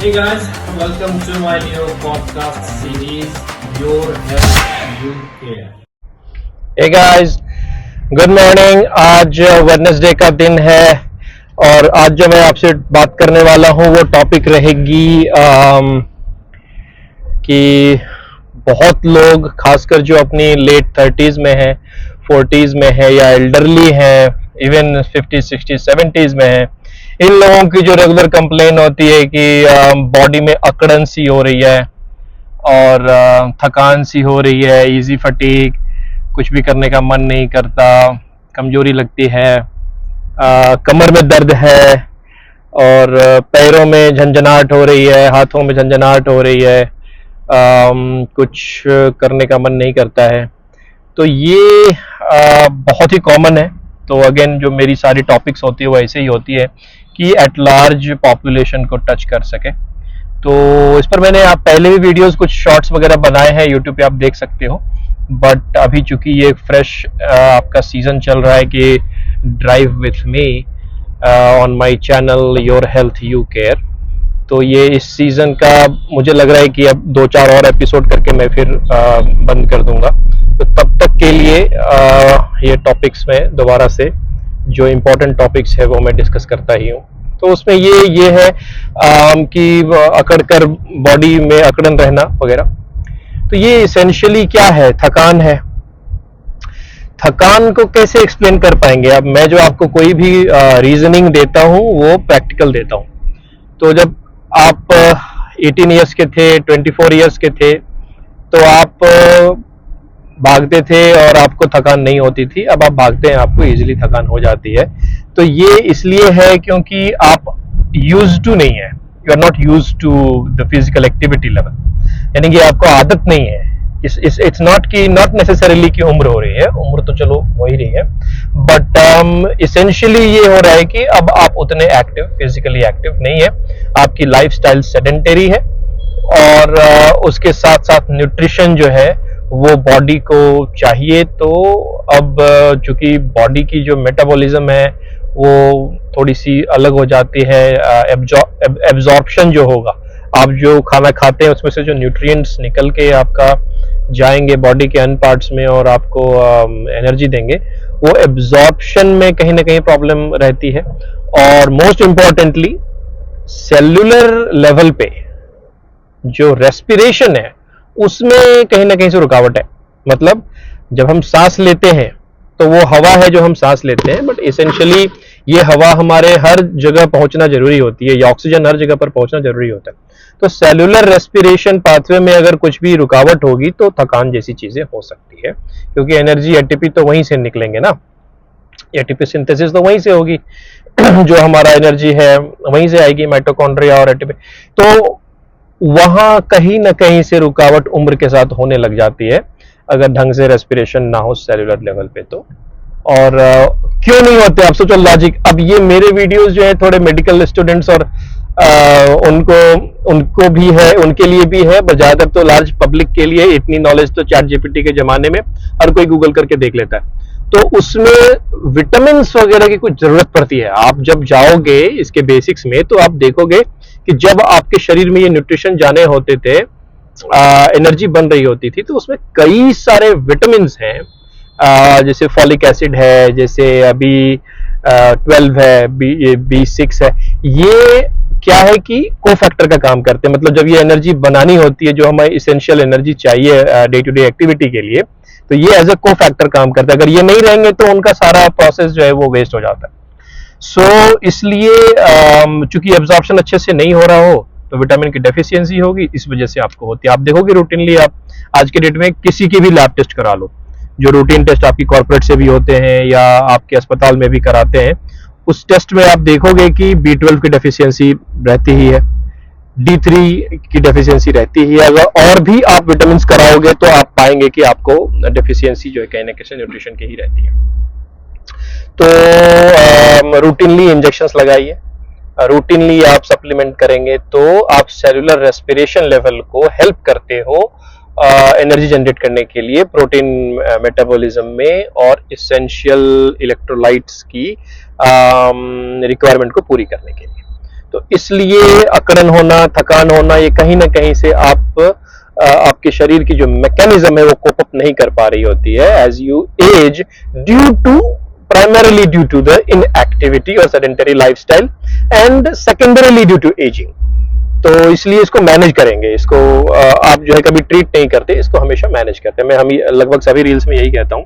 Hey guys, welcome to my new podcast series, Your Health You Care. Hey guys, good morning. आज Wednesday का दिन है और आज जो मैं आपसे बात करने वाला हूँ वो टॉपिक रहेगी कि बहुत लोग खासकर जो अपनी लेट 30s में है, 40s में है या एल्डरली हैं, इवन 50s 60s 70s में है, इन लोगों की जो रेगुलर कंप्लेन होती है कि बॉडी में अकड़न सी हो रही है और थकान सी हो रही है, इजी फटीग, कुछ भी करने का मन नहीं करता, कमजोरी लगती है, कमर में दर्द है और पैरों में झंझनाहट हो रही है, हाथों में झंझनाहट हो रही है, कुछ करने का मन नहीं करता है। तो ये बहुत ही कॉमन है। तो अगेन जो मेरी सारी टॉपिक्स होती है वो ऐसे ही होती है कि एट लार्ज पॉपुलेशन को टच कर सके। तो इस पर मैंने आप पहले भी वीडियोस कुछ शॉर्ट्स वगैरह बनाए हैं, यूट्यूब पे आप देख सकते हो। बट अभी चूंकि ये फ्रेश आपका सीजन चल रहा है कि drive with me on my channel your health you care, तो ये इस सीजन का मुझे लग रहा है कि अब 2-4 और एपिसोड करके मैं फिर बंद कर दूंगा। तो तब तक के लिए ये टॉपिक्स में दोबारा से जो इम्पोर्टेंट टॉपिक्स है वो मैं डिस्कस करता ही हूँ। तो उसमें ये है कि अकड़ कर बॉडी में अकड़न रहना वगैरह। तो ये इसेंशियली क्या है? थकान है। थकान को कैसे एक्सप्लेन कर पाएंगे? अब मैं जो आपको कोई भी रीजनिंग देता हूँ वो प्रैक्टिकल देता हूँ। तो जब आप 18 ईयर्स के थे, 24 ईयर्स के थे, तो आप भागते थे और आपको थकान नहीं होती थी। अब आप भागते हैं, आपको इजीली थकान हो जाती है। तो ये इसलिए है क्योंकि आप यूज्ड टू नहीं है, you are not used to the physical activity level, यानी कि आपको आदत नहीं है। इट्स नॉट कि नॉट नेसेसरीली कि उम्र हो रही है, उम्र तो चलो हो ही रही है, बट इसेंशियली ये हो रहा है कि अब आप उतने एक्टिव, फिजिकली एक्टिव नहीं है, आपकी लाइफस्टाइल सेडेंटरी है और उसके साथ साथ न्यूट्रिशन जो है वो बॉडी को चाहिए। तो अब चूंकि बॉडी की जो मेटाबॉलिज्म है वो थोड़ी सी अलग हो जाती है, एब्जॉर्प्शन जो होगा, आप जो खाना खाते हैं उसमें से जो न्यूट्रिएंट्स निकल के आपका जाएंगे बॉडी के अन्य पार्ट्स में और आपको एनर्जी देंगे, वो एब्जॉर्प्शन में कहीं ना कहीं प्रॉब्लम रहती है। और मोस्ट इम्पॉर्टेंटली सेल्यूलर लेवल पे जो रेस्पिरेशन है उसमें कहीं ना कहीं से रुकावट है। मतलब जब हम सांस लेते हैं तो वो हवा है जो हम सांस लेते हैं, बट इसेंशियली ये हवा हमारे हर जगह पहुंचना जरूरी होती है, या ऑक्सीजन हर जगह पर पहुंचना जरूरी होता है। तो सेल्यूलर रेस्पिरेशन पाथवे में अगर कुछ भी रुकावट होगी तो थकान जैसी चीजें हो सकती है, क्योंकि एनर्जी एटीपी तो वहीं से निकलेंगे ना, एटीपी सिंथेसिस तो वहीं से होगी जो हमारा एनर्जी है वहीं से आएगी, माइटोकॉन्ड्रिया और एटीपी। तो वहां कहीं ना कहीं से रुकावट उम्र के साथ होने लग जाती है अगर ढंग से रेस्पिरेशन ना हो सेल्यूलर लेवल पे। तो और क्यों नहीं होते? आप सोचो लॉजिक। अब ये मेरे वीडियोस जो है थोड़े मेडिकल स्टूडेंट्स और उनको भी है, उनके लिए भी है, बट ज्यादातर तो लार्ज पब्लिक के लिए। इतनी नॉलेज तो चैट जीपीटी के जमाने में हर कोई गूगल करके देख लेता है। तो उसमें विटामिन वगैरह की कुछ जरूरत पड़ती है। आप जब जाओगे इसके बेसिक्स में तो आप देखोगे कि जब आपके शरीर में ये न्यूट्रिशन जाने होते थे, एनर्जी बन रही होती थी, तो उसमें कई सारे विटामिन हैं, जैसे फॉलिक एसिड है, जैसे अभी 12 है, B6 है। ये क्या है कि कोफैक्टर का काम करते हैं। मतलब जब ये एनर्जी बनानी होती है जो हमें इसेंशियल एनर्जी चाहिए डे टू डे एक्टिविटी के लिए, तो ये एज ए कोफैक्टर काम करता है। अगर ये नहीं रहेंगे तो उनका सारा प्रोसेस जो है वो वेस्ट हो जाता है। सो इसलिए चूंकि एब्जॉर्प्शन अच्छे से नहीं हो रहा हो तो विटामिन की डेफिशिएंसी होगी, इस वजह से आपको होती है। आप देखोगे रूटीनली, आप आज के डेट में किसी की भी लैब टेस्ट करा लो, जो रूटीन टेस्ट आपकी कॉर्पोरेट से भी होते हैं या आपके अस्पताल में भी कराते हैं, उस टेस्ट में आप देखोगे कि B12 की डेफिशिएंसी रहती ही है, D3 की डेफिशिएंसी रहती ही है। अगर और भी आप विटामिन कराओगे तो आप पाएंगे कि आपको डेफिशिएंसी जो है कहीं ना कहीं न्यूट्रिशन की ही रहती है। तो रूटीनली इंजेक्शंस लगाइए, रूटीनली आप सप्लीमेंट करेंगे तो आप सेल्यूलर रेस्पिरेशन लेवल को हेल्प करते हो एनर्जी जनरेट करने के लिए, प्रोटीन मेटाबॉलिज्म में और इसेंशियल इलेक्ट्रोलाइट्स की रिक्वायरमेंट को पूरी करने के लिए। तो इसलिए अकड़न होना, थकान होना, ये कहीं ना कहीं से आपके शरीर की जो मैकेनिज्म है वो कोप अप नहीं कर पा रही होती है as you age, primarily due to the inactivity or sedentary lifestyle and secondarily due to aging. तो इसलिए इसको मैनेज करेंगे, इसको आप जो है कभी ट्रीट नहीं करते, इसको हमेशा मैनेज करते हैं। मैं हम लगभग सभी रील्स में यही कहता हूँ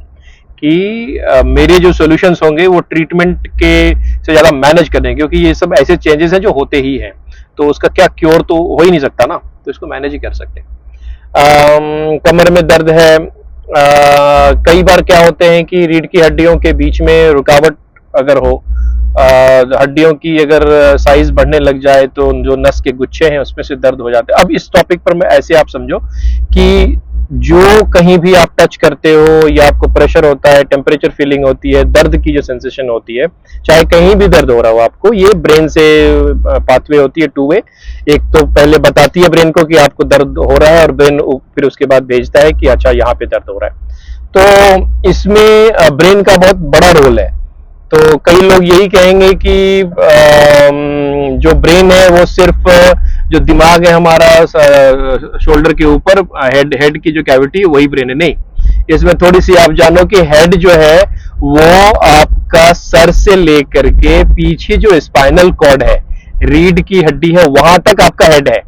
कि मेरे जो सॉल्यूशंस होंगे वो ट्रीटमेंट के से ज़्यादा मैनेज करेंगे, क्योंकि ये सब ऐसे चेंजेस हैं जो होते ही हैं, तो उसका क्या क्योर तो हो ही नहीं सकता ना, तो इसको मैनेज ही कर सकते हैं। कमर में दर्द है, कई बार क्या होते हैं कि रीढ़ की हड्डियों के बीच में रुकावट अगर हो, हड्डियों की अगर साइज बढ़ने लग जाए तो जो नस के गुच्छे हैं उसमें से दर्द हो जाते हैं। अब इस टॉपिक पर मैं ऐसे आप समझो कि जो कहीं भी आप टच करते हो या आपको प्रेशर होता है, टेम्परेचर फीलिंग होती है, दर्द की जो सेंसेशन होती है, चाहे कहीं भी दर्द हो रहा हो आपको, ये ब्रेन से पाथवे होती है, टू वे। एक तो पहले बताती है ब्रेन को कि आपको दर्द हो रहा है और ब्रेन फिर उसके बाद भेजता है कि अच्छा यहाँ पे दर्द हो रहा है। तो इसमें ब्रेन का बहुत बड़ा रोल है। तो कई लोग यही कहेंगे कि जो ब्रेन है वो सिर्फ जो दिमाग है हमारा शोल्डर के ऊपर, हेड की जो कैविटी है वही ब्रेन है, नहीं। इसमें थोड़ी सी आप जानो कि हेड जो है वो आपका सर से लेकर के पीछे जो स्पाइनल कॉर्ड है, रीढ़ की हड्डी है, वहां तक आपका हेड है,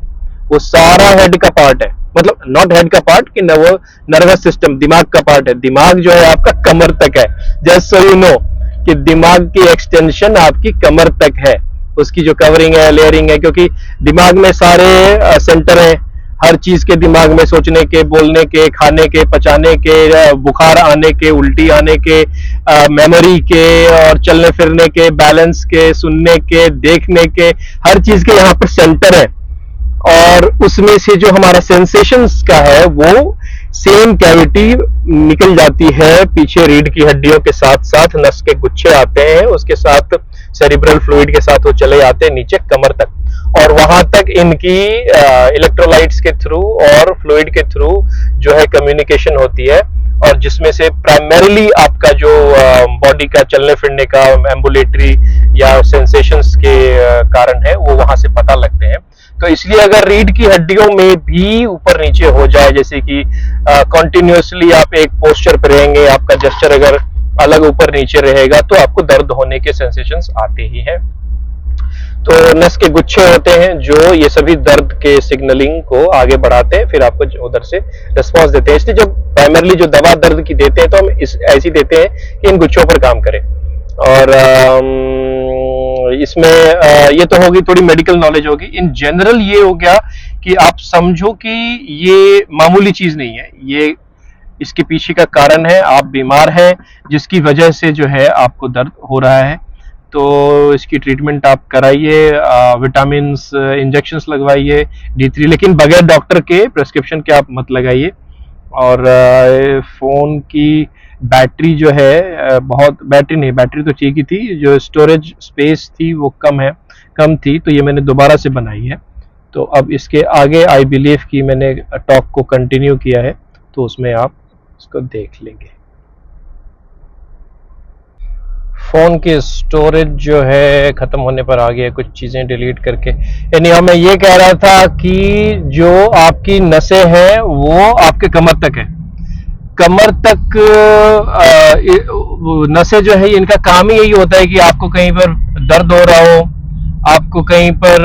वो सारा हेड का पार्ट है। मतलब नॉट हेड का पार्ट कि न वो नर्वस सिस्टम, दिमाग का पार्ट है। दिमाग जो है आपका कमर तक है, जस्ट सो यू नो कि दिमाग की एक्सटेंशन आपकी कमर तक है, उसकी जो कवरिंग है, लेयरिंग है, क्योंकि दिमाग में सारे सेंटर हैं, हर चीज के दिमाग में, सोचने के, बोलने के, खाने के, पचाने के, बुखार आने के, उल्टी आने के, मेमोरी के और चलने फिरने के, बैलेंस के, सुनने के, देखने के, हर चीज के यहाँ पर सेंटर है। और उसमें से जो हमारा सेंसेशंस का है वो सेम कैविटी निकल जाती है पीछे रीढ़ की हड्डियों के साथ साथ, नस के गुच्छे आते हैं, उसके साथ सेरिब्रल फ्लूइड के साथ वो चले आते हैं नीचे कमर तक, और वहां तक इनकी इलेक्ट्रोलाइट्स के थ्रू और फ्लूइड के थ्रू जो है कम्युनिकेशन होती है, और जिसमें से प्राइमरीली आपका जो बॉडी का चलने फिरने का एम्बुलेटरी या सेंसेशंस के कारण है वो वहां से पता लगते हैं। तो इसलिए अगर रीढ़ की हड्डियों में भी ऊपर नीचे हो जाए, जैसे कि कॉन्टिन्यूसली आप एक पोस्चर पर रहेंगे, आपका जेस्चर अगर अलग ऊपर नीचे रहेगा तो आपको दर्द होने के सेंसेशंस आते ही हैं। तो नस के गुच्छे होते हैं जो ये सभी दर्द के सिग्नलिंग को आगे बढ़ाते हैं, फिर आपको उधर से रिस्पॉन्स देते हैं। इसलिए जब प्राइमरली जो दवा दर्द की देते हैं तो हम ऐसी देते हैं कि इन गुच्छों पर काम करें। और इसमें ये तो होगी थोड़ी मेडिकल नॉलेज होगी। इन जनरल ये हो गया कि आप समझो कि ये मामूली चीज नहीं है, ये इसके पीछे का कारण है, आप बीमार हैं जिसकी वजह से जो है आपको दर्द हो रहा है। तो इसकी ट्रीटमेंट आप कराइए, विटामिन इंजेक्शंस लगवाइए, D3, लेकिन बगैर डॉक्टर के प्रेस्क्रिप्शन के आप मत लगाइए। और फोन की बैटरी जो है बैटरी तो ठीक ही थी, जो स्टोरेज स्पेस थी वो कम थी, तो ये मैंने दोबारा से बनाई है। तो अब इसके आगे आई बिलीव कि मैंने टॉक को कंटिन्यू किया है, तो उसमें आप इसको देख लेंगे। फोन की स्टोरेज जो है खत्म होने पर आ गया, कुछ चीजें डिलीट करके। यानी मैं ये कह रहा था कि जो आपकी नसें हैं वो आपके कमर तक है, कमर तक नसें जो है इनका काम ही यही होता है कि आपको कहीं पर दर्द हो रहा हो, आपको कहीं पर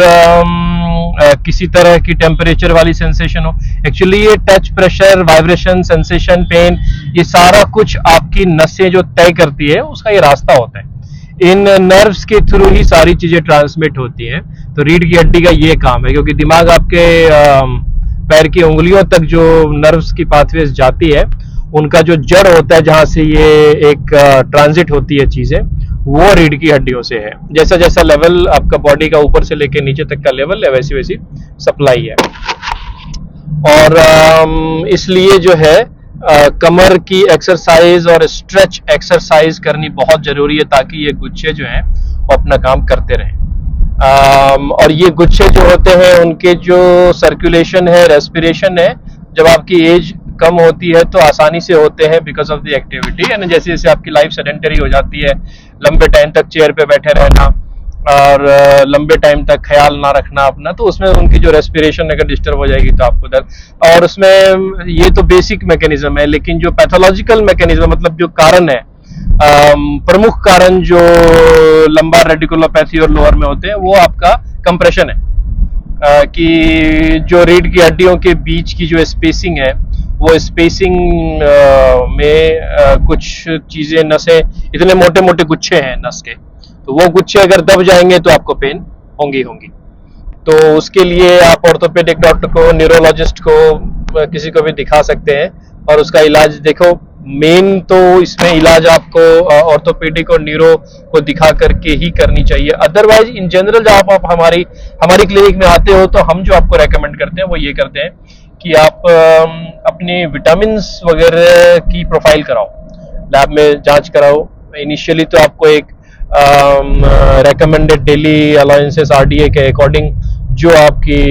किसी तरह की टेम्परेचर वाली सेंसेशन हो। एक्चुअली ये touch, pressure, vibration, sensation, pain, ये सारा कुछ आपकी नसें जो तय करती है उसका ये रास्ता होता है। इन नर्व्स के थ्रू ही सारी चीजें ट्रांसमिट होती हैं। तो रीढ़ की हड्डी का ये काम है, क्योंकि दिमाग आपके पैर की उंगलियों तक जो नर्व्स की पाथवेज जाती है, उनका जो जड़ होता है जहां से ये एक ट्रांजिट होती है चीजें, वो रीढ़ की हड्डियों से है। जैसा जैसा लेवल आपका बॉडी का ऊपर से लेकर नीचे तक का लेवल है, वैसी वैसी सप्लाई है। और इसलिए जो है कमर की एक्सरसाइज और स्ट्रेच एक्सरसाइज करनी बहुत जरूरी है, ताकि ये गुच्छे जो हैं वो अपना काम करते रहें। और ये गुच्छे जो होते हैं उनके जो सर्कुलेशन है, रेस्पिरेशन है, जब आपकी एज कम होती है तो आसानी से होते हैं बिकॉज ऑफ द एक्टिविटी। यानी जैसे जैसे आपकी लाइफ सेडेंटरी हो जाती है, लंबे टाइम तक चेयर पे बैठे रहना, और लंबे टाइम तक ख्याल ना रखना अपना, तो उसमें उनकी जो रेस्पिरेशन अगर डिस्टर्ब हो जाएगी तो आपको दर्द। और उसमें ये तो बेसिक मैकेनिज्म है, लेकिन जो पैथोलॉजिकल मैकेनिज्म मतलब जो कारण है, प्रमुख कारण जो लंबार रेडिकुलोपैथी और लोअर में होते हैं वो आपका कंप्रेशन है। कि जो रीढ़ की हड्डियों के बीच की जो स्पेसिंग है, वो स्पेसिंग में कुछ चीजें, नसें, इतने मोटे मोटे गुच्छे हैं नस के, तो वो गुच्छे अगर दब जाएंगे तो आपको पेन होंगी। तो उसके लिए आप ऑर्थोपेडिक डॉक्टर को, न्यूरोलॉजिस्ट को, किसी को भी दिखा सकते हैं और उसका इलाज देखो। मेन तो इसमें इलाज आपको ऑर्थोपेडिक और न्यूरो को दिखा करके ही करनी चाहिए। अदरवाइज इन जनरल जब आप हमारी क्लिनिक में आते हो तो हम जो आपको रेकमेंड करते हैं वो ये करते हैं कि आप अपने विटामिन वगैरह की प्रोफाइल कराओ, लैब में जांच कराओ। इनिशियली तो आपको एक रेकमेंडेड डेली अलाउंसेस आरडीए के अकॉर्डिंग जो आपकी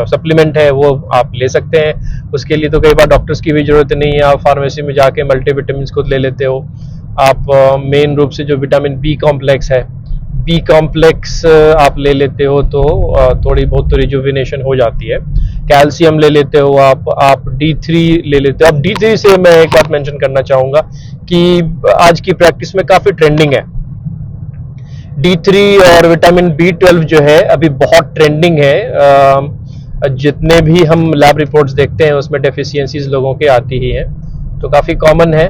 सप्लीमेंट है वो आप ले सकते हैं। उसके लिए तो कई बार डॉक्टर्स की भी जरूरत नहीं है, आप फार्मेसी में जाके मल्टीविटामिन खुद ले लेते हो। आप मेन रूप से जो विटामिन बी कॉम्प्लेक्स है, बी कॉम्प्लेक्स आप ले लेते हो तो थोड़ी बहुत तो रिजुविनेशन हो जाती है। कैल्शियम ले लेते हो आप D3 ले लेते हो। अब D3 से मैं एक बात मेंशन करना चाहूंगा कि आज की प्रैक्टिस में काफी ट्रेंडिंग है D3 और विटामिन B12 जो है अभी बहुत ट्रेंडिंग है। जितने भी हम लैब रिपोर्ट्स देखते हैं उसमें डेफिशिएंसीज लोगों के आती ही है, तो काफी कॉमन है।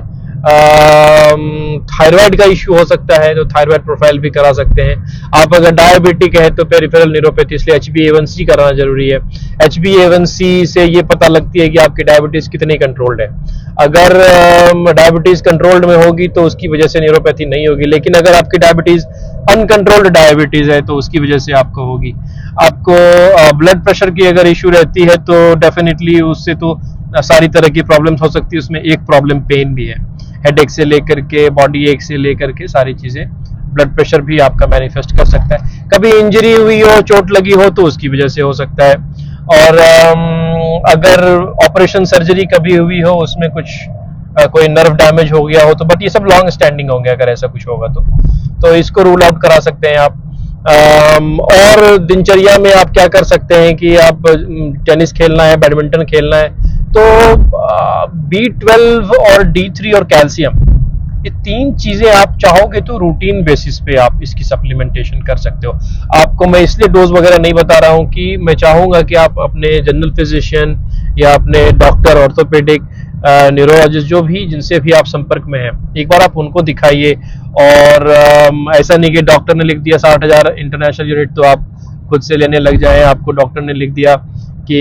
थायराइड का इश्यू हो सकता है तो थायराइड प्रोफाइल भी करा सकते हैं। आप अगर डायबिटिक है तो पेरिफेरल न्यूरोपैथी, इसलिए HbA1c कराना जरूरी है। HbA1c से ये पता लगती है कि आपकी डायबिटीज कितनी कंट्रोल्ड है। अगर डायबिटीज कंट्रोल्ड में होगी तो उसकी वजह से न्यूरोपैथी नहीं होगी, लेकिन अगर आपकी डायबिटीज अनकंट्रोल्ड डायबिटीज है तो उसकी वजह से आपको होगी। आपको ब्लड प्रेशर की अगर इश्यू रहती है तो डेफिनेटली उससे तो सारी तरह की प्रॉब्लम्स हो सकती है। उसमें एक प्रॉब्लम पेन भी है, हेडेक से लेकर के बॉडी एक से लेकर के सारी चीजें। ब्लड प्रेशर भी आपका मैनिफेस्ट कर सकता है। कभी इंजरी हुई हो, चोट लगी हो तो उसकी वजह से हो सकता है। और अगर ऑपरेशन सर्जरी कभी हुई हो, उसमें कुछ कोई नर्व डैमेज हो गया हो तो, बट ये सब लॉन्ग स्टैंडिंग होंगे अगर ऐसा कुछ होगा तो इसको रूल आउट करा सकते हैं आप। और दिनचर्या में आप क्या कर सकते हैं कि आप टेनिस खेलना है, बैडमिंटन खेलना है तो B12 और D3 और कैल्शियम, ये तीन चीजें आप चाहोगे तो रूटीन बेसिस पे आप इसकी सप्लीमेंटेशन कर सकते हो। आपको मैं इसलिए डोज वगैरह नहीं बता रहा हूं कि मैं चाहूंगा कि आप अपने जनरल फिजिशियन या अपने डॉक्टर, ऑर्थोपेडिक, न्यूरोलॉजिस्ट, जो भी जिनसे भी आप संपर्क में हैं, एक बार आप उनको दिखाइए। और ऐसा नहीं कि डॉक्टर ने लिख दिया 60,000 इंटरनेशनल यूनिट तो आप खुद से लेने लग जाएं। आपको डॉक्टर ने लिख दिया कि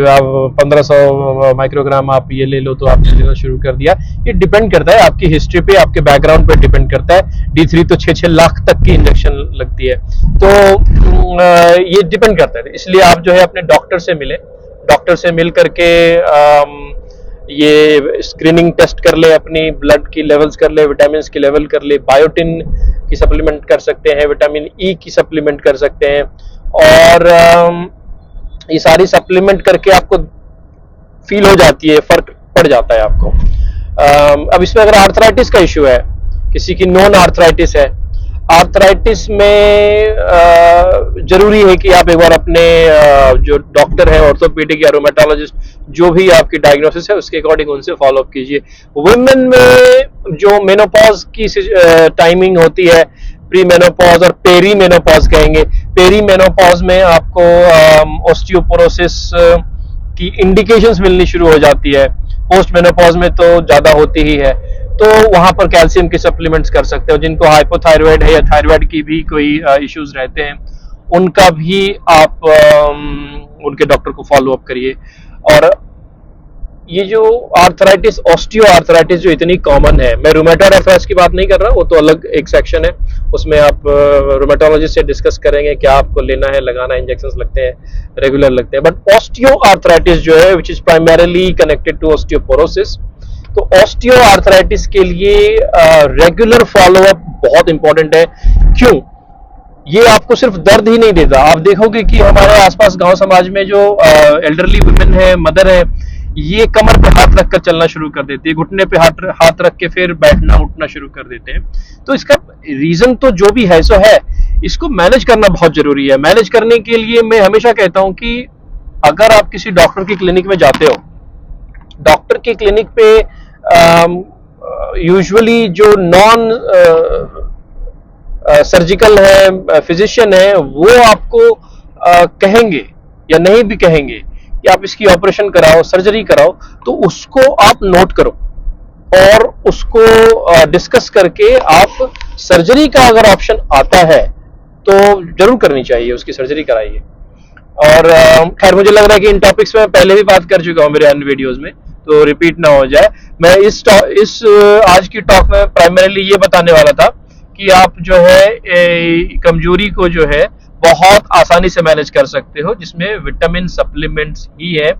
आप 1500 माइक्रोग्राम आप ये ले लो तो आपने लेना शुरू कर दिया। ये डिपेंड करता है आपकी हिस्ट्री पे, आपके बैकग्राउंड पे डिपेंड करता है। D3 तो 6-6 लाख तक की इंजेक्शन लगती है, तो ये डिपेंड करता है। इसलिए आप जो है अपने डॉक्टर से मिले, डॉक्टर से मिल करके ये स्क्रीनिंग टेस्ट कर ले, अपनी ब्लड की लेवल्स कर ले, विटामिन की लेवल कर ले, बायोटिन की सप्लीमेंट कर सकते हैं, विटामिन ई की सप्लीमेंट कर सकते हैं। और ये सारी सप्लीमेंट करके आपको फील हो जाती है, फर्क पड़ जाता है आपको। अब इसमें अगर आर्थराइटिस का इश्यू है, किसी की नॉन आर्थराइटिस है, आर्थराइटिस में जरूरी है कि आप एक बार अपने जो डॉक्टर है, ऑर्थोपेडिक या रोमेटोलॉजिस्ट, जो भी आपकी डायग्नोसिस है उसके अकॉर्डिंग उनसे फॉलो अप कीजिए। वुमेन में जो मेनोपॉज की टाइमिंग होती है, प्री मेनोपॉज और पेरी मेनोपॉज कहेंगे। पेरी मेनोपॉज में आपको ऑस्टियोपोरोसिस की इंडिकेशंस मिलनी शुरू हो जाती है। पोस्ट मेनोपॉज में तो ज्यादा होती ही है, तो वहां पर कैल्शियम की सप्लीमेंट्स कर सकते हो। जिनको हाइपोथायराइड है या थायराइड की भी कोई इश्यूज रहते हैं, उनका भी आप उनके डॉक्टर को फॉलो अप करिए। और ये जो आर्थराइटिस, ऑस्टियो आर्थराइटिस जो इतनी कॉमन है, मैं रूमेटॉइड आर्थराइटिस की बात नहीं कर रहा, वो तो अलग एक सेक्शन है, उसमें आप रूमेटोलॉजिस्ट से डिस्कस करेंगे क्या आपको लेना है, लगाना है, इंजेक्शंस लगते हैं, रेगुलर लगते हैं। बट ऑस्टियो आर्थराइटिस जो है, which is primarily connected to osteoporosis, तो ऑस्टियो आर्थराइटिस के लिए रेगुलर फॉलोअप बहुत इंपॉर्टेंट है। क्यों? ये आपको सिर्फ दर्द ही नहीं देता। आप देखोगे कि हमारे आसपास गांव समाज में जो एल्डरली वुमेन है, मदर है, ये कमर पे हाथ रखकर चलना शुरू कर देती है, घुटने पे हाथ रख के फिर बैठना उठना शुरू कर देते हैं। तो इसका रीजन तो जो भी है सो है, इसको मैनेज करना बहुत जरूरी है। मैनेज करने के लिए मैं हमेशा कहता हूं कि अगर आप किसी डॉक्टर की क्लिनिक में जाते हो, डॉक्टर की क्लिनिक पे यूजुअली जो नॉन सर्जिकल है, फिजिशियन है, वो आपको कहेंगे या नहीं भी कहेंगे कि आप इसकी ऑपरेशन कराओ, सर्जरी कराओ, तो उसको आप नोट करो और उसको डिस्कस करके आप सर्जरी का अगर ऑप्शन आता है तो जरूर करनी चाहिए, उसकी सर्जरी कराइए। और खैर मुझे लग रहा है कि इन टॉपिक्स में पहले भी बात कर चुका हूँ मेरे अन्य वीडियोस में, तो रिपीट ना हो जाए। मैं इस आज की टॉक में प्राइमरीली ये बताने वाला था कि आप जो है कमजोरी को जो है बहुत आसानी से मैनेज कर सकते हो, जिसमें विटामिन सप्लीमेंट्स ही है।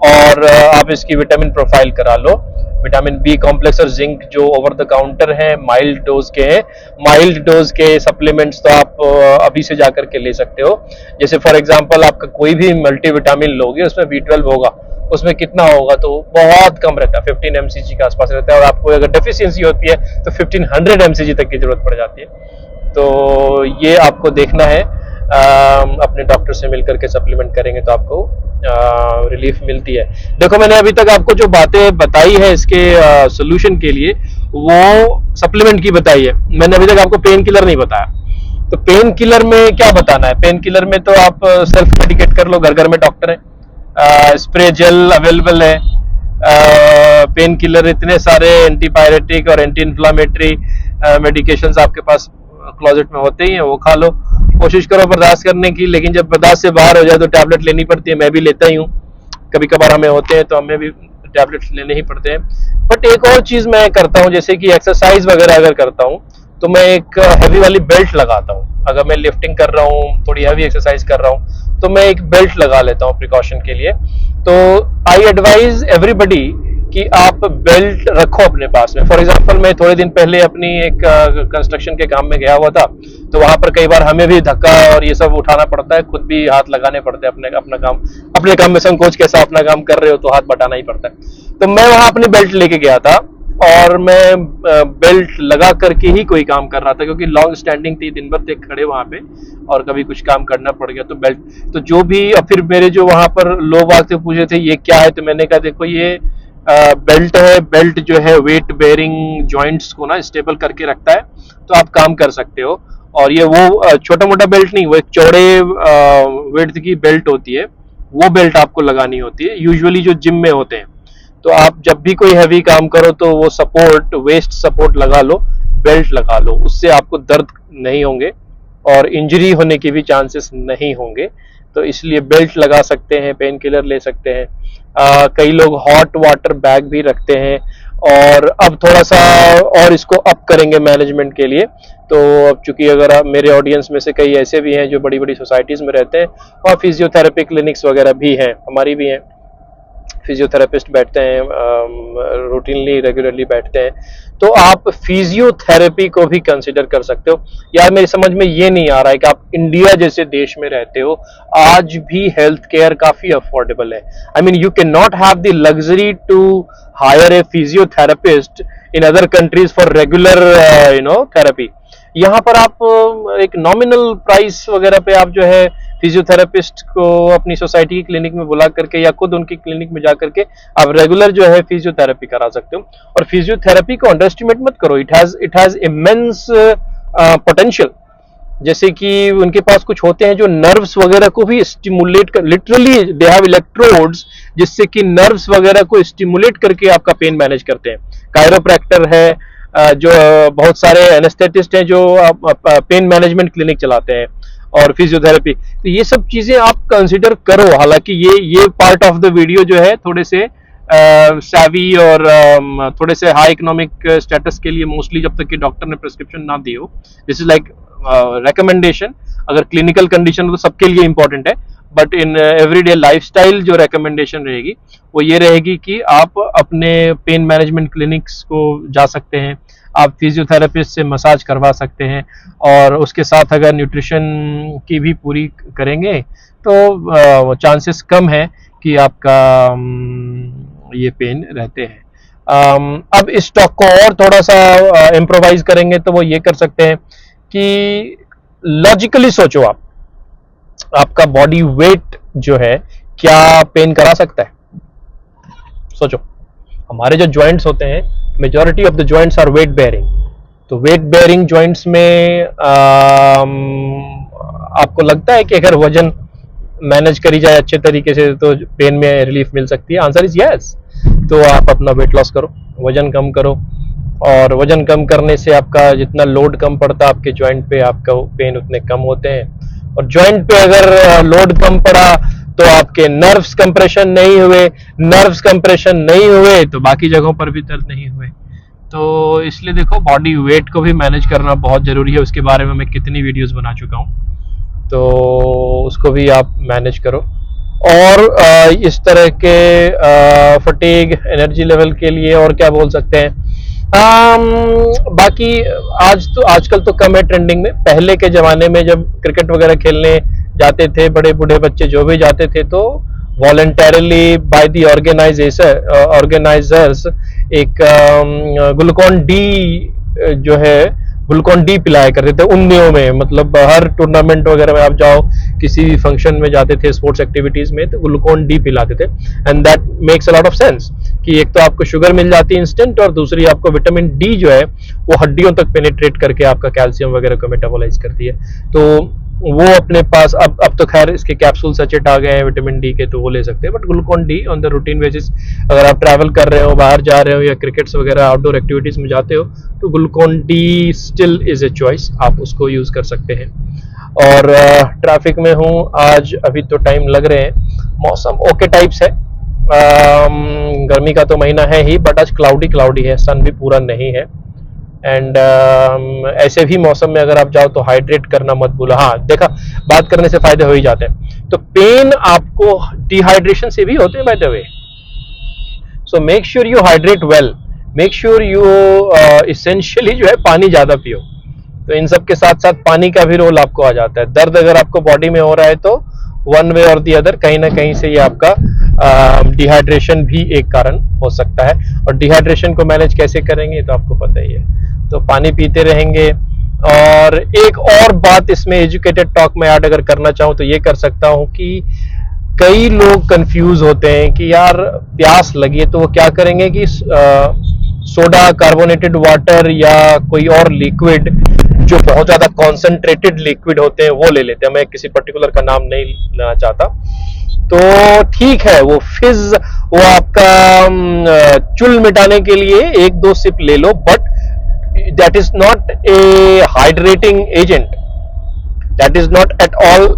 और आप इसकी विटामिन प्रोफाइल करा लो। विटामिन बी कॉम्प्लेक्स और जिंक जो ओवर द काउंटर है, माइल्ड डोज के हैं। माइल्ड डोज के सप्लीमेंट्स तो आप अभी से जाकर के ले सकते हो। जैसे फॉर एग्जांपल आपका कोई भी मल्टीविटामिन लोगे, उसमें B12 होगा, उसमें कितना होगा तो बहुत कम रहता है, 15 mcg के आसपास रहता है। और आपको अगर डेफिशिएंसी होती है तो 1500 mcg तक की जरूरत पड़ जाती है। तो ये आपको देखना है, अपने डॉक्टर से मिलकर के सप्लीमेंट करेंगे तो आपको रिलीफ मिलती है। देखो मैंने अभी तक आपको जो बातें बताई है इसके सोल्यूशन के लिए, वो सप्लीमेंट की बताई है। मैंने अभी तक आपको पेन किलर नहीं बताया। तो पेन किलर में क्या बताना है? पेन किलर में तो आप सेल्फ मेडिकेट कर लो, घर घर में डॉक्टर है, स्प्रे जेल अवेलेबल है। पेन किलर इतने सारे एंटीपायरेटिक और एंटी इन्फ्लामेटरी मेडिकेशंस आपके पास क्लोजेट में होते ही हैं, वो खा लो। कोशिश करो बर्दाश्त करने की, लेकिन जब बर्दाश्त से बाहर हो जाए तो टैबलेट लेनी पड़ती है। मैं भी लेता ही हूँ, कभी कभार हमें होते हैं तो हमें भी टैबलेट्स लेने ही पड़ते हैं। बट एक और चीज मैं करता हूँ, जैसे कि एक्सरसाइज वगैरह अगर करता हूँ तो मैं एक हैवी वाली बेल्ट लगाता हूँ। अगर मैं लिफ्टिंग कर रहा हूँ, थोड़ी हैवी एक्सरसाइज कर रहा हूँ, तो मैं एक बेल्ट लगा लेता हूँ प्रिकॉशन के लिए। तो आई एडवाइज एवरीबडी कि आप बेल्ट रखो अपने पास में। फॉर एग्जांपल मैं थोड़े दिन पहले अपनी एक कंस्ट्रक्शन के काम में गया हुआ था, तो वहां पर कई बार हमें भी धक्का और ये सब उठाना पड़ता है, खुद भी हाथ लगाने पड़ते हैं अपने काम में संकोच कैसा, अपना काम कर रहे हो तो हाथ बटाना ही पड़ता है। तो मैं वहां अपनी बेल्ट लेके गया था और मैं बेल्ट लगा करके ही कोई काम कर रहा था, क्योंकि लॉन्ग स्टैंडिंग थी, दिन भर थे खड़े वहां पे और कभी कुछ काम करना पड़ गया तो बेल्ट। तो जो भी फिर मेरे जो वहां पर लोग आके पूछे थे ये क्या है, तो मैंने कहा देखो ये बेल्ट है। बेल्ट जो है वेट बेयरिंग जॉइंट्स को ना स्टेबल करके रखता है, तो आप काम कर सकते हो। और ये वो छोटा मोटा बेल्ट नहीं, वो एक चौड़े विड्थ की बेल्ट होती है, वो बेल्ट आपको लगानी होती है, यूजुअली जो जिम में होते हैं। तो आप जब भी कोई हैवी काम करो तो वो सपोर्ट, वेस्ट सपोर्ट लगा लो, बेल्ट लगा लो, उससे आपको दर्द नहीं होंगे और इंजरी होने के भी चांसेस नहीं होंगे। तो इसलिए बेल्ट लगा सकते हैं, पेन किलर ले सकते हैं। कई लोग हॉट वाटर बैग भी रखते हैं। और अब थोड़ा सा और इसको अप करेंगे मैनेजमेंट के लिए। तो अब चूंकि अगर आप मेरे ऑडियंस में से कई ऐसे भी हैं जो बड़ी बड़ी सोसाइटीज में रहते हैं, और फिजियोथेरेपी क्लिनिक्स वगैरह भी हैं, हमारी भी हैं, फिजियोथेरेपिस्ट बैठते हैं, रूटीनली रेगुलरली बैठते हैं, तो आप फिजियोथेरेपी को भी कंसिडर कर सकते हो। यार मेरी समझ में ये नहीं आ रहा है कि आप इंडिया जैसे देश में रहते हो, आज भी हेल्थ केयर काफी अफोर्डेबल है। I mean you can not have the luxury to hire a physiotherapist in other countries for regular therapy. यहाँ पर आप एक नॉमिनल प्राइस वगैरह पे आप जो है फिजियोथेरेपिस्ट को अपनी सोसाइटी की क्लिनिक में बुला करके या खुद उनकी क्लिनिक में जा करके आप रेगुलर जो है फिजियोथेरेपी करा सकते हो। और फिजियोथेरेपी को अंडरएस्टिमेट मत करो, इट हैज इमेंस पोटेंशियल। जैसे कि उनके पास कुछ होते हैं जो नर्व्स वगैरह को भी स्टिमुलेट कर, लिटरली दे हैव इलेक्ट्रोड्स, जिससे कि नर्व्स वगैरह को स्टिमुलेट करके आपका पेन मैनेज करते हैं। कायरोप्रैक्टर है, जो बहुत सारे एनेस्थेटिस्ट हैं जो पेन मैनेजमेंट क्लिनिक चलाते हैं, और फिजियोथेरेपी। तो ये सब चीजें आप कंसिडर करो। हालांकि ये पार्ट ऑफ द वीडियो जो है थोड़े से सैवी और थोड़े से हाई इकोनॉमिक स्टेटस के लिए, मोस्टली जब तक कि डॉक्टर ने प्रिस्क्रिप्शन ना दी हो। This is like recommendation. अगर क्लिनिकल कंडीशन हो तो सबके लिए इंपॉर्टेंट है, बट इन एवरीडे लाइफस्टाइल जो रिकमेंडेशन रहेगी वो ये रहेगी कि आप अपने पेन मैनेजमेंट क्लिनिक्स को जा सकते हैं, आप फिजियोथेरेपिस्ट से मसाज करवा सकते हैं, और उसके साथ अगर न्यूट्रिशन की भी पूरी करेंगे तो चांसेस कम है कि आपका ये पेन रहते हैं। अब इस टॉक को और थोड़ा सा इम्प्रोवाइज करेंगे तो वो ये कर सकते हैं कि लॉजिकली सोचो, आपका बॉडी वेट जो है क्या पेन करा सकता है? सोचो, हमारे जो जॉइंट्स होते हैं, majority of the joints are weight bearing. तो वेट बेयरिंग जॉइंट्स में आपको लगता है कि अगर वजन मैनेज करी जाए अच्छे तरीके से तो पेन में रिलीफ मिल सकती है? Answer is yes. तो आप अपना वेट लॉस करो, वजन कम करो, और वजन कम करने से आपका जितना लोड कम पड़ता है आपके जॉइंट पे, आपका पेन उतने कम होते हैं। और जॉइंट पे अगर लोड कम पड़ा तो आपके नर्व्स कंप्रेशन नहीं हुए, नर्व्स कंप्रेशन नहीं हुए तो बाकी जगहों पर भी दर्द नहीं हुए। तो इसलिए देखो, बॉडी वेट को भी मैनेज करना बहुत जरूरी है। उसके बारे में मैं कितनी वीडियोस बना चुका हूँ, तो उसको भी आप मैनेज करो। और इस तरह के फटीग, एनर्जी लेवल के लिए और क्या बोल सकते हैं, बाकी आजकल तो कम है ट्रेंडिंग में। पहले के जमाने में जब क्रिकेट वगैरह खेलने जाते थे, बड़े बूढ़े बच्चे जो भी जाते थे, तो वॉलंटरली बाय द ऑर्गेनाइजर्स एक ग्लूकोन डी जो है, ग्लूकोन डी पिलाया करते थे उन दिनों में। मतलब हर टूर्नामेंट वगैरह में आप जाओ, किसी भी फंक्शन में जाते थे, स्पोर्ट्स एक्टिविटीज में, तो ग्लूकोन डी पिलाते थे। And that makes a lot of sense कि एक तो आपको शुगर मिल जाती है इंस्टेंट, और दूसरी आपको विटामिन डी जो है वो हड्डियों तक पेनिट्रेट करके आपका कैल्शियम वगैरह को मेटाबोलाइज करती है। तो वो अपने पास अब तो खैर इसके कैप्सूल सचेट आ गए हैं विटामिन डी के, तो वो ले सकते हैं। But Glucon D on the routine basis, अगर आप ट्रैवल कर रहे हो, बाहर जा रहे हो, या क्रिकेट्स वगैरह आउटडोर एक्टिविटीज में जाते हो, तो Glucon D still is a choice, आप उसको यूज कर सकते हैं। और ट्रैफिक में हूँ आज, अभी तो टाइम लग रहे हैं, मौसम ओके टाइप्स है। गर्मी का तो महीना है ही, बट आज क्लाउडी है, सन भी पूरा नहीं है। एंड ऐसे भी मौसम में अगर आप जाओ तो हाइड्रेट करना मत भूलो। हाँ देखा, बात करने से फायदे हो ही जाते हैं। तो पेन आपको डिहाइड्रेशन से भी होते हैं by the way, so make sure you hydrate well, make sure you essentially जो है पानी ज्यादा पियो। तो इन सब के साथ साथ पानी का भी रोल आपको आ जाता है। दर्द अगर आपको बॉडी में हो रहा है तो वन वे और दी अदर कहीं ना कहीं से ये आपका डिहाइड्रेशन भी एक कारण हो सकता है। और डिहाइड्रेशन को मैनेज कैसे करेंगे तो आपको पता ही है, तो पानी पीते रहेंगे। और एक और बात इसमें एजुकेटेड टॉक में ऐड अगर करना चाहूँ तो ये कर सकता हूँ कि कई लोग कंफ्यूज होते हैं कि यार प्यास लगी है तो वो क्या करेंगे कि सोडा, कार्बोनेटेड वाटर या कोई और लिक्विड जो बहुत ज्यादा कॉन्सेंट्रेटेड लिक्विड होते हैं वो ले लेते हैं। मैं किसी पर्टिकुलर का नाम नहीं लेना चाहता। तो ठीक है, वो फिज, वो आपका चुल मिटाने के लिए 1-2 सिप ले लो, but that is not a hydrating agent, that is not at all.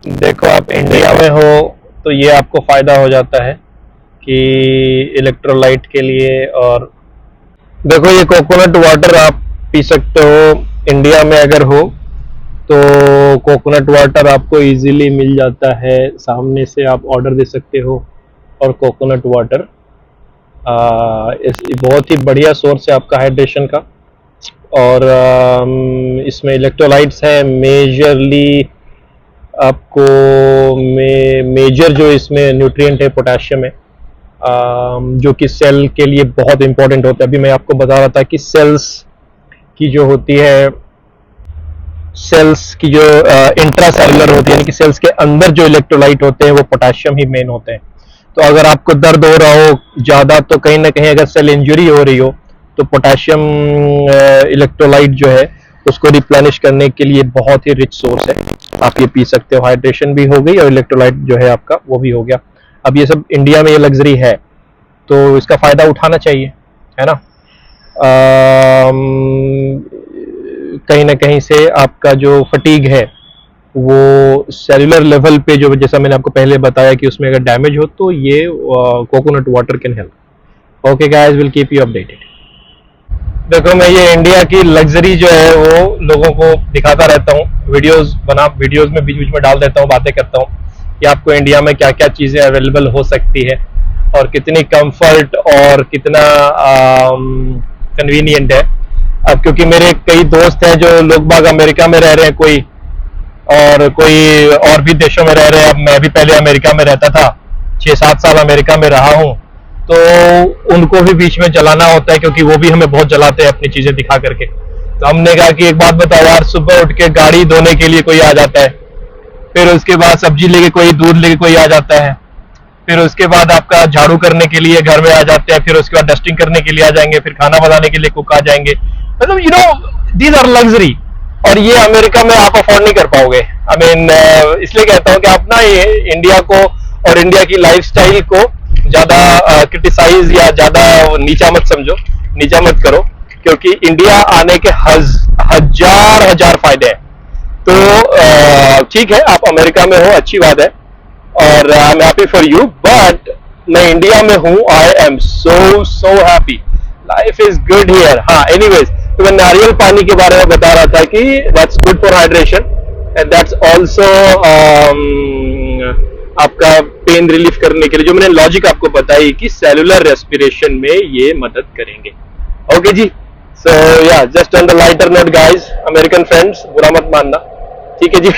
देखो, आप इंडिया में हो तो ये आपको फायदा हो जाता है कि इलेक्ट्रोलाइट के लिए। और देखो, ये कोकोनट वाटर आप पी सकते हो इंडिया में अगर हो तो। कोकोनट वाटर आपको इजीली मिल जाता है, सामने से आप ऑर्डर दे सकते हो। और कोकोनट वाटर बहुत ही बढ़िया सोर्स है आपका हाइड्रेशन का। और इसमें इलेक्ट्रोलाइट्स है मेजरली, आपको मेजर जो इसमें न्यूट्रिएंट है पोटेशियम है, जो कि सेल के लिए बहुत इंपॉर्टेंट होता है। अभी मैं आपको बता रहा था कि सेल्स की जो होती है, सेल्स की जो इंट्रासेलुलर होती है, यानी कि सेल्स के अंदर जो इलेक्ट्रोलाइट होते हैं वो पोटेशियम ही मेन होते हैं। तो अगर आपको दर्द हो रहा हो ज़्यादा, तो कहीं ना कहीं अगर सेल इंजरी हो रही हो तो पोटेशियम इलेक्ट्रोलाइट जो है उसको रिप्लेनिश करने के लिए बहुत ही रिच सोर्स है, आप ये पी सकते हो। हाइड्रेशन भी हो गई और इलेक्ट्रोलाइट जो है आपका वो भी हो गया। अब ये सब इंडिया में ये लग्जरी है तो इसका फ़ायदा उठाना चाहिए, है ना। कहीं ना कहीं से आपका जो फटीग है वो सेलुलर लेवल पे, जो जैसा मैंने आपको पहले बताया कि उसमें अगर डैमेज हो तो ये coconut water can help. Okay guys, will keep you updated. देखो, मैं ये इंडिया की लग्जरी जो है वो लोगों को दिखाता रहता हूँ, वीडियोस में बीच बीच में डाल देता हूँ, बातें करता हूँ कि आपको इंडिया में क्या क्या चीज़ें अवेलेबल हो सकती है और कितनी कंफर्ट और कितना कन्वीनियंट है। अब क्योंकि मेरे कई दोस्त हैं जो लोग बाग अमेरिका में रह रहे हैं, कोई और भी देशों में रह रहे हैं। अब मैं भी पहले अमेरिका में रहता था, 6-7 साल अमेरिका में रहा हूँ, तो उनको भी बीच में जलाना होता है क्योंकि वो भी हमें बहुत जलाते हैं अपनी चीज़ें दिखा करके। तो हमने कहा कि एक बात बताओ यार, सुबह उठ के गाड़ी धोने के लिए कोई आ जाता है, फिर उसके बाद सब्जी लेके कोई, दूध लेके कोई आ जाता है, फिर उसके बाद आपका झाड़ू करने के लिए घर में आ जाते हैं, फिर उसके बाद डस्टिंग करने के लिए आ जाएंगे, फिर खाना बनाने के लिए कुक आ जाएंगे। मतलब you know these are luxury, और ये अमेरिका में आप अफोर्ड नहीं कर पाओगे। आई मीन इसलिए कहता हूँ कि आप ना ये इंडिया को और इंडिया की लाइफस्टाइल को ज्यादा क्रिटिसाइज या ज्यादा नीचा मत समझो, नीचा मत करो, क्योंकि इंडिया आने के हजार फायदे हैं। तो ठीक है, आप अमेरिका में हो, अच्छी बात है, और I am happy for you, but मैं इंडिया में हूँ, I am so happy, life is good here. हाँ, एनीवेज, तो मैं नारियल पानी के बारे में बता रहा था कि that's good for hydration and that's also आपका पेन रिलीफ करने के लिए, जो मैंने लॉजिक आपको बताई कि सेलुलर रेस्पिरेशन में ये मदद करेंगे। ओके जी, सो या just on the lighter note guys, American friends, बुरा मत मानना, ठीक है जी।